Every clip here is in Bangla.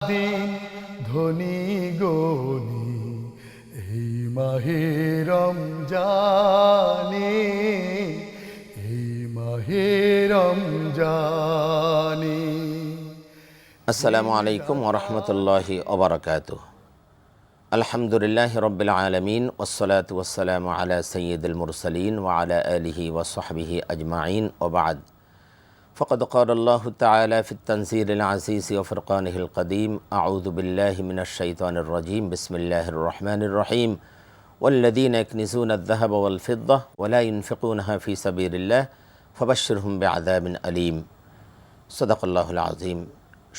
দিন ধনী গনি এই মাহে রমজানে, এই মাহে রমজানে। আসসালামু আলাইকুম ওরহমতুল্লাহি ওবরাকাতুহ। আলহামদুলিল্লাহ রব্বিল আলমিন ওসলাত ওসালাম আলা সৈয়দুল মুরসালিন ওয়া আলা আলিহি ওয়া সাহবিহি আজমাইন ওবাদ। فقد قال الله تعالى في التنزيل العزيز وفرقانه القديم أعوذ بالله من الشيطان الرجيم بسم الله الرحمن الرحيم والذين يكنزون الذهب والفضة ولا ينفقونها في سبيل الله فبشرهم بعذاب أليم صدق الله العظيم।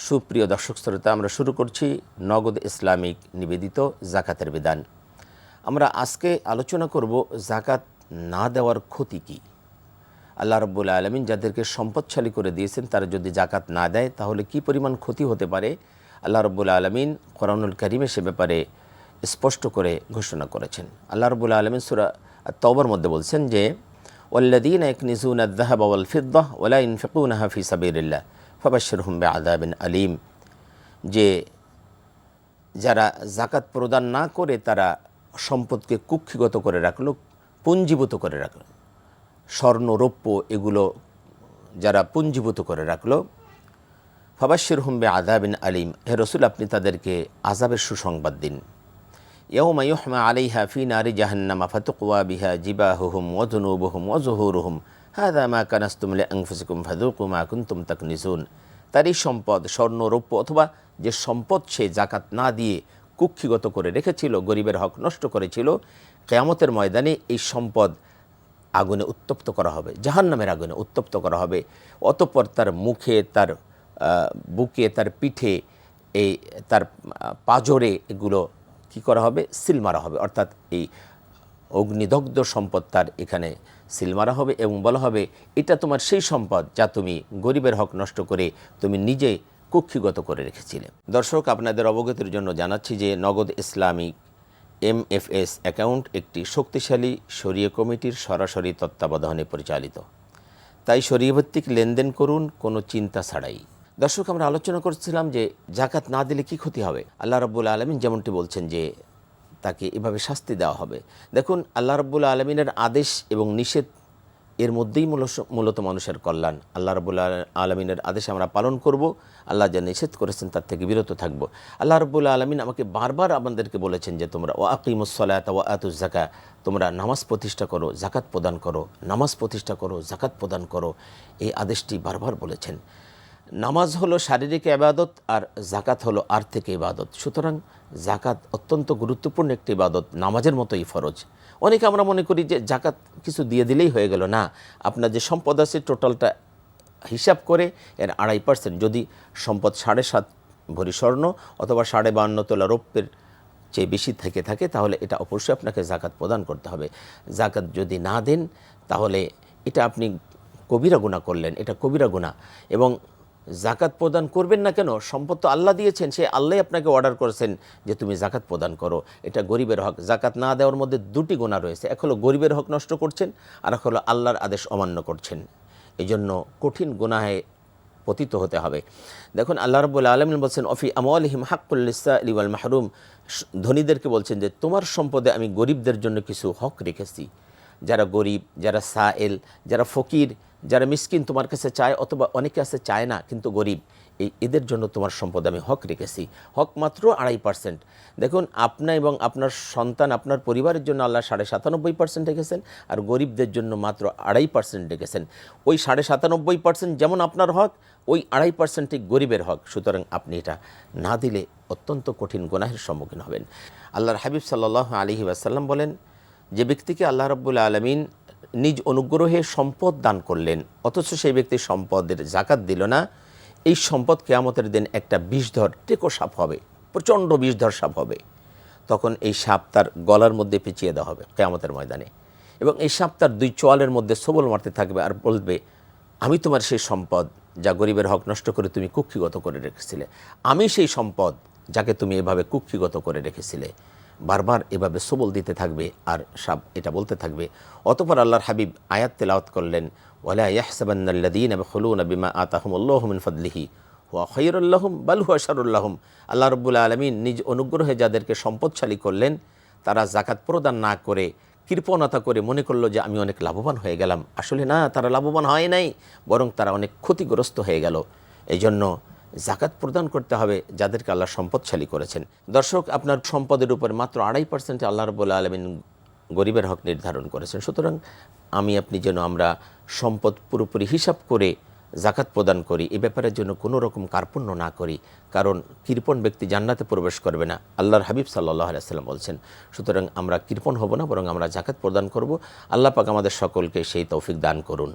সুপ্রিয় দর্শক শ্রোতা, আমরা শুরু করছি নগদ ইসলামিক নিবেদিত জাকাতের বিধান। আমরা আজকে আলোচনা করব জাকাত না দেওয়ার ক্ষতি কী। আল্লাহ রাব্বুল আলামিন যাদেরকে সম্পদশালী করে দিয়েছেন তারা যদি জাকাত না দেয় তাহলে কি পরিমাণ ক্ষতি হতে পারে, আল্লাহ রাব্বুল আলামিন কোরআনুল কারীমে সে ব্যাপারে স্পষ্ট করে ঘোষণা করেছেন। আল্লাহ রাব্বুল আলামিন সূরা আত-তাওবার মধ্যে বলছেন যে ওয়াল্লাযীনা ইয়াকনিজুনা আয-যাহাবা ওয়াল ফিদ্দা ওয়া লা ইউনফিকুনাহা ফি সাবিলিল্লাহ ফাবাশশিরহুম বিআযাবিন আলীম। যে যারা জাকাত প্রদান না করে তারা সম্পদকে কুক্ষিগত করে রাখলো, পুঞ্জীভূত করে রাখলো, স্বর্ণ রৌপ্য এগুলো যারা পুঞ্জীভূত করে রাখলো, ফাবাশশিরহুম বিআযাবিন আলীম, হে রাসূল আপনি তাদেরকে আযাবের সুসংবাদ দিন। ইয়াওমা ইউহমা আলাইহা ফি নারি জাহান্নামা ফাতুকওয়া বিহা জিবাহুহুম ওয়া যুনুবুহুম ওয়া যুহুরুহুম হাযা মা কানাসতুম লিআনফুসিকুম ফাযুকু মা কুনতুম তাকনিজুন। তারই সম্পদ স্বর্ণ রৌপ্য অথবা যে সম্পদ সে জাকাত না দিয়ে কুক্ষিগত করে রেখেছিল, গরিবের হক নষ্ট করেছিল, কিয়ামতের ময়দানে এই সম্পদ আগুনে উত্তপ্ত করা হবে, জাহান্নামের আগুনে উত্তপ্ত করা হবে। অতঃপর তার মুখে, তার বুকে, তার পিঠে, এই তার পাঁজরে এগুলো কি করা হবে, সিল মারা হবে। অর্থাৎ এই অগ্নিদগ্ধ সম্পদ তার এখানে সিল মারা হবে এবং বলা হবে এটা তোমার সেই সম্পদ যা তুমি গরিবের হক নষ্ট করে তুমি নিজে কুক্ষিগত করে রেখেছিলে। দর্শক, আপনাদের অবগতির জন্য জানাচ্ছি যে নগদ ইসলামিক MFS অ্যাকাউন্ট একটি শক্তিশালী শরীয় কমিটির সরাসরি তত্ত্বাবধানে পরিচালিত। তাই শরীয়ভিত্তিক লেনদেন করুন কোনো চিন্তা ছাড়াই। দর্শক, আমরা আলোচনা করছিলাম যে জাকাত না দিলে কি ক্ষতি হবে। আল্লাহ রাব্বুল আলামিন যেমনটি বলছেন যে তাকে এভাবে শাস্তি দেওয়া হবে। দেখুন, আল্লাহ রাব্বুল আলামিনের আদেশ এবং নিষেধ এর মধ্যেই মূলত মানুষের কল্যাণ। আল্লাহ রাব্বুল আলামিনের আদেশ আমরা পালন করব, আল্লাহ যা নিষেধ করেছেন তার থেকে বিরত থাকব। আল্লাহ রাব্বুল আলামিন আমাকে বারবার আমাদেরকে বলেছেন যে তোমরা ওয়া আকিমুস সালাতা ওয়া আতুজ যাকাত, তোমরা নামাজ প্রতিষ্ঠা করো, জাকাত প্রদান করো, নামাজ প্রতিষ্ঠা করো, জাকাত প্রদান করো। এই আদেশটি বারবার বলেছেন। নামাজ হলো শারীরিক ইবাদত আর জাকাত হলো আর্থিক ইবাদত। সুতরাং জাকাত অত্যন্ত গুরুত্বপূর্ণ একটি ইবাদত, নামাজের মতোই ফরজ। অনেকে আমরা মনে করি যে জাকাত কিছু দিয়ে দিলেই হয়ে গেল। না, আপনার যে সম্পদ আছে টোটালটা হিসাব করে এর 2.5%, যদি সম্পদ 7.5 ভরি স্বর্ণ অথবা 52.5 তোলা রৌপ্যের চেয়ে বেশি থেকে থাকে তাহলে এটা অবশ্যই আপনাকে জাকাত প্রদান করতে হবে। জাকাত যদি না দেন তাহলে এটা আপনি কবিরা গুনাহ করলেন, এটা কবিরা গুনাহ। এবং জাকাত প্রদান করবেন না কেন? সম্পদ তো আল্লাহ দিয়েছেন, সে আল্লাহই আপনাকে অর্ডার করেছেন যে তুমি জাকাত প্রদান করো। এটা গরিবের হক। জাকাত না দেওয়ার মধ্যে দুটি গুনাহ রয়েছে, এক হলো গরিবের হক নষ্ট করছেন আর এক হলো আল্লাহর আদেশ অমান্য করছেন। এই জন্য কঠিন গুনাহে পতিত হতে হবে। দেখুন, আল্লাহ রাব্বুল আলামিন বলছেন অফি আমওয়ালিহিম হাক্কুল লিসসাইলি ওয়াল মাহরুম, ধনীদেরকে বলছেন যে তোমার সম্পদে আমি গরিবদের জন্য কিছু হক রেখেছি। যারা গরিব, যারা সায়েল, যারা ফকির, যারা মিসকিন তোমার কাছে চায় অথবা অনেকে আছে চায় না কিন্তু গরিব, এদের জন্য তোমার সম্পদ আমি হক রেখেছি। হক মাত্র 2.5%। দেখুন, আপনি এবং আপনার সন্তান, আপনার পরিবারের জন্য আল্লাহ 97.5% রেখেছেন আর গরিবদের জন্য মাত্র 2.5% রেখেছেন। ওই 97.5% যেমন আপনার হক, ওই 2.5%ই গরিবের হক। সুতরাং আপনি এটা না দিলে অত্যন্ত কঠিন গুনাহের সম্মুখীন হবেন। আল্লাহর হাবিব সাল্লাল্লাহু আলাইহি ওয়াসাল্লাম বলেন, যে ব্যক্তিকে আল্লাহ রাব্বুল আলামিন নিজ অনুগ্রহে সম্পদ দান করলেন অথচ সেই ব্যক্তি সম্পদের জাকাত দিল না, এই সম্পদ কিয়ামতের দিন একটা বিষধর টেকো সাপ হবে, প্রচণ্ড বিষধর সাপ হবে। তখন এই সাপ তার গলার মধ্যে পেঁচিয়ে দেওয়া হবে কিয়ামতের ময়দানে এবং এই সাপ তার 2 চোয়ালের মধ্যে সবল মারতে থাকবে আর বলবে, আমি তোমার সেই সম্পদ যা গরিবের হক নষ্ট করে তুমি কুক্ষিগত করে রেখেছিলে, আমি সেই সম্পদ যাকে তুমি এভাবে কুক্ষিগত করে রেখেছিলে। বারবার এভাবে সবল দিতে থাকবে আর সাপ এটা বলতে থাকবে। অতঃপর আল্লাহর হাবিব আয়াত তেলাওয়াত করলেন, ওয়ালা ইয়াহসাবান্নাল্লাযীনা ইয়াবখুলুনা বিমা আতাহুমুল্লাহু মিন ফাদলিহি হুয়া খৈরুল্লাহম বাল হুয়া শারুল্লাহম। আল্লাহ রব্বুল আলমিন নিজ অনুগ্রহে যাদেরকে সম্পদশালী করলেন, তারা জাকাত প্রদান না করে কৃপণতা করে মনে করলো যে আমি অনেক লাভবান হয়ে গেলাম। আসলে না, তারা লাভবান হয় নাই, বরং তারা অনেক ক্ষতিগ্রস্ত হয়ে গেল। এই জন্য জাকাত প্রদান করতে হবে যাদেরকে আল্লাহ সম্পদশালী করেছেন। দর্শক, আপনার সম্পদের উপর মাত্র 2.5% আল্লাহ রাব্বুল আলামিন গরিবের হক নির্ধারণ করেছেন। সুতরাং আপনি যেন আমরা সম্পদ পুরোপুরি হিসাব করে জাকাত প্রদান করি, এ ব্যাপারের জন্য কোনো রকম কার্পণ্য না করি, কারণ কৃপণ ব্যক্তি জান্নাতে প্রবেশ করবে না, আল্লাহর হাবিব সাল্লাল্লাহু আলাইহি ওয়াসাল্লাম বলছেন। সুতরাং আমরা কৃপণ হব না, বরং আমরা জাকাত প্রদান করব। আল্লাহ পাক আমাদের সকলকে সেই তৌফিক দান করুন।